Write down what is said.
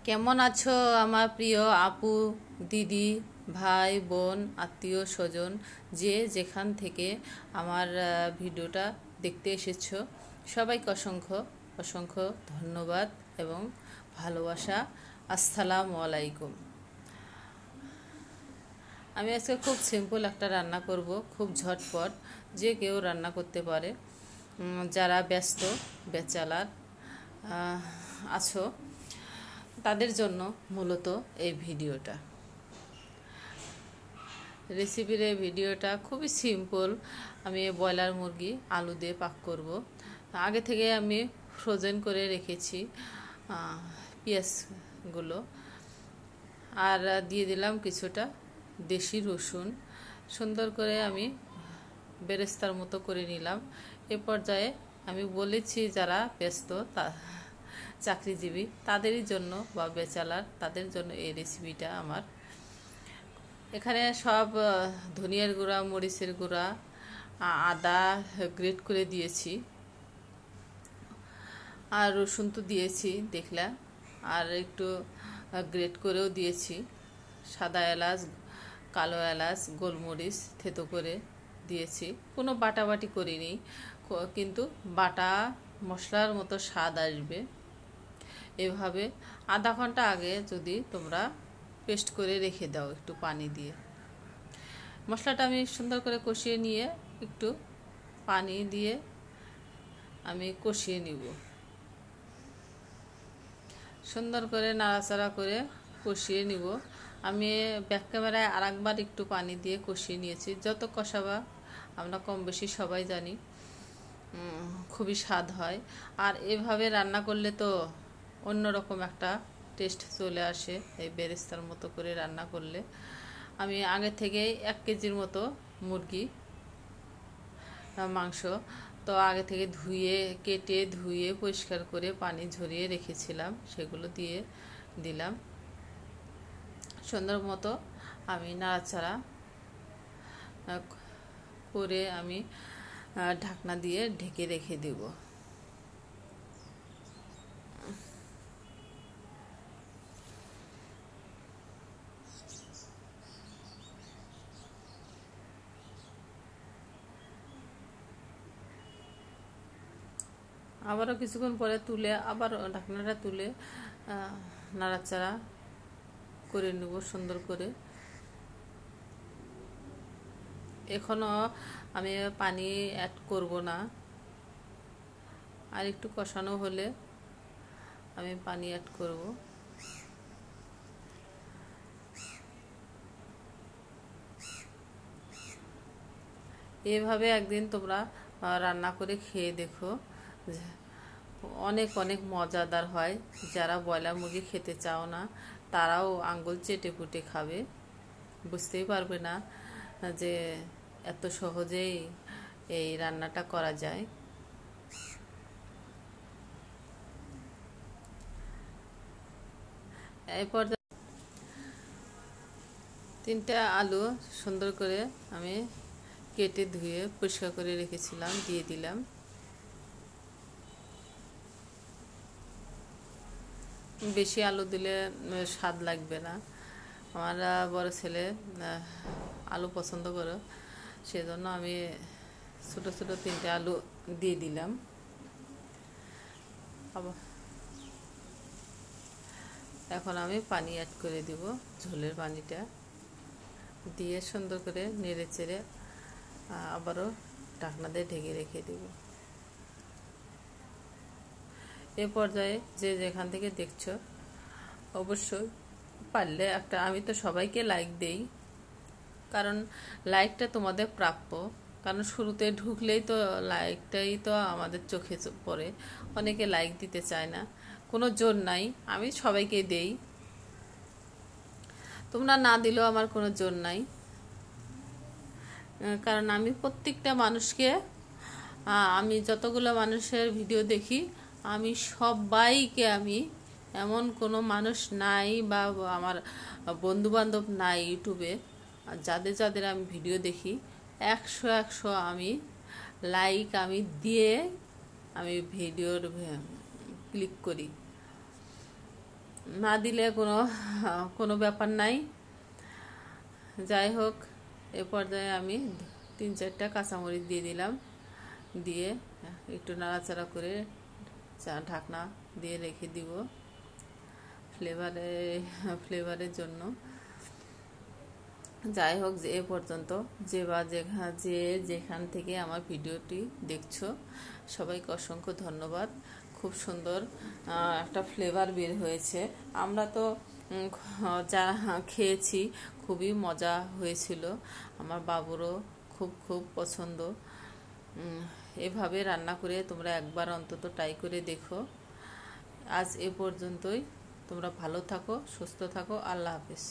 কেমন আছো আমার প্রিয় আপু, দিদি, ভাই, বোন, আত্মীয় স্বজন, যে যেখান থেকে আমার ভিডিওটা দেখতে এসেছো, সবাইকে অসংখ্য অসংখ্য ধন্যবাদ এবং ভালোবাসা। আসসালামু আলাইকুম। আমি আজকে খুব সিম্পল একটা রান্না করব, খুব ঝটপট, যে কেউ রান্না করতে পারে। যারা ব্যস্ত বেচালার আছো তাদের জন্য মূলত এই ভিডিওটা। রেসিপির এই ভিডিওটা খুবই সিম্পল। আমি ব্রয়লার মুরগি আলু দিয়ে পাক করব। আগে থেকে আমি ফ্রোজেন করে রেখেছি পেঁয়াজগুলো, আর দিয়ে দিলাম কিছুটা দেশি রসুন। সুন্দর করে আমি বেরেস্তার মতো করে নিলাম। এ পর্যায়ে আমি বলেছি যারা ব্যস্ত চাকরিজীবী তাদেরই জন্য বা বেচালার তাদের জন্য এই রেসিপিটা আমার। এখানে সব ধনিয়ার গুঁড়া, মরিচের গুঁড়া, আদা গ্রেট করে দিয়েছি, আর রসুন তো দিয়েছি দেখলা, আর একটু গ্রেট করেও দিয়েছি। সাদা এলাচ, কালো এলাচ, গোলমরিচ থেতো করে দিয়েছি। কোনো বাটাবাটি করিনি, কিন্তু বাটা মশলার মতো স্বাদ আসবে। এভাবে আধা ঘন্টা আগে যদি তোমরা পেস্ট করে রেখে দাও একটু পানি দিয়ে। মশলাটা আমি সুন্দর করে কষিয়ে নিয়ে একটু পানি দিয়ে আমি কষিয়ে নিব। সুন্দর করে নাড়াচাড়া করে কষিয়ে নিব। আমি ব্যাক ক্যামেরায় আরেকবার একটু পানি দিয়ে কষিয়ে নিয়েছি। যত কষাবা আমরা কম বেশি সবাই জানি খুবই স্বাদ হয়। আর এভাবে রান্না করলে তো অন্যরকম একটা টেস্ট চলে আসে এই বেরেস্তার মতো করে রান্না করলে। আমি আগে থেকেই 1 কেজির মতো মুরগি মাংস তো আগে থেকে কেটে ধুয়ে পরিষ্কার করে পানি ঝরিয়ে রেখেছিলাম, সেগুলো দিয়ে দিলাম। সুন্দর মতো আমি নাড়াচাড়া করে আমি ঢাকনা দিয়ে ঢেকে রেখে দেব। আবারও কিছুক্ষণ পরে তুলে আবার ঢাকনাটা তুলে নাড়াচাড়া করে নেব সুন্দর করে। এখনও আমি পানি অ্যাড করব না, আর একটু কষানো হলে আমি পানি অ্যাড করব। এভাবে একদিন তোমরা রান্না করে খেয়ে দেখো, অনেক অনেক মজাদার হয়। যারা ব্রয়লার মুরগি খেতে চাও না তারাও আঙ্গুল চেটে পুটে খাবে, বুঝতেই পারবে না যে এত সহজেই এই রান্নাটা করা যায়। এরপর 3টা আলু সুন্দর করে আমি কেটে ধুয়ে পরিষ্কার করে রেখেছিলাম, দিয়ে দিলাম। বেশি আলু দিলে স্বাদ লাগবে না। আমার বড় ছেলে আলু পছন্দ করে, সেজন্য আমি ছোটো ছোটো 3টে আলু দিয়ে দিলাম। আবার এখন আমি পানি অ্যাড করে দিব, ঝোলের পানিটা দিয়ে সুন্দর করে নেড়ে চেড়ে আবারও ঢাকনা দিয়ে ঢেকে রেখে দেব। এ পর্যায়ে যে যেখান থেকে দেখছো অবশ্যই পারলে একটা, আমি তো সবাইকে লাইক দেই, কারণ লাইকটা তোমাদের প্রাপ্য। কারণ শুরুতে ঢুকলেই তো লাইকটাই তো আমাদের চোখে পড়ে, অনেকে লাইক দিতে চায় না, কোনো জোর নাই, আমি সবাইকে দেই, তোমরা না দিলেও আমার কোনো জোর নাই। কারণ আমি প্রত্যেকটা মানুষকে, আমি যতগুলো মানুষের ভিডিও দেখি আমি সবাইকে, আমি এমন কোনো মানুষ নাই বা আমার বন্ধুবান্ধব নাই ইউটিউবে যাদের যাদের আমি ভিডিও দেখি 100 আমি লাইক আমি দিয়ে আমি ভিডিওর ক্লিক করি। না দিলে কোনো ব্যাপার নাই। যাই হোক, এ পর্যায়ে আমি 3-4টা কাঁচামরিচ দিয়ে দিলাম, দিয়ে একটু নাড়াচাড়া করে ঢাকনা দিয়ে রেখে দিব ফ্লেভারের জন্য। যাই হোক, যে এ পর্যন্ত যে যেখান থেকে আমার ভিডিওটি দেখছো সবাইকে অসংখ্য ধন্যবাদ। খুব সুন্দর একটা ফ্লেভার বের হয়েছে। আমরা তো যা খেয়েছি, খুবই মজা হয়েছিল। আমার বাবুরও খুব পছন্দ। এভাবে রান্না করে তোমরা একবার অন্তত ট্রাই করে দেখো। আজ এ পর্যন্তই। তোমরা ভালো থাকো, সুস্থ থাকো। আল্লাহ হাফেজ।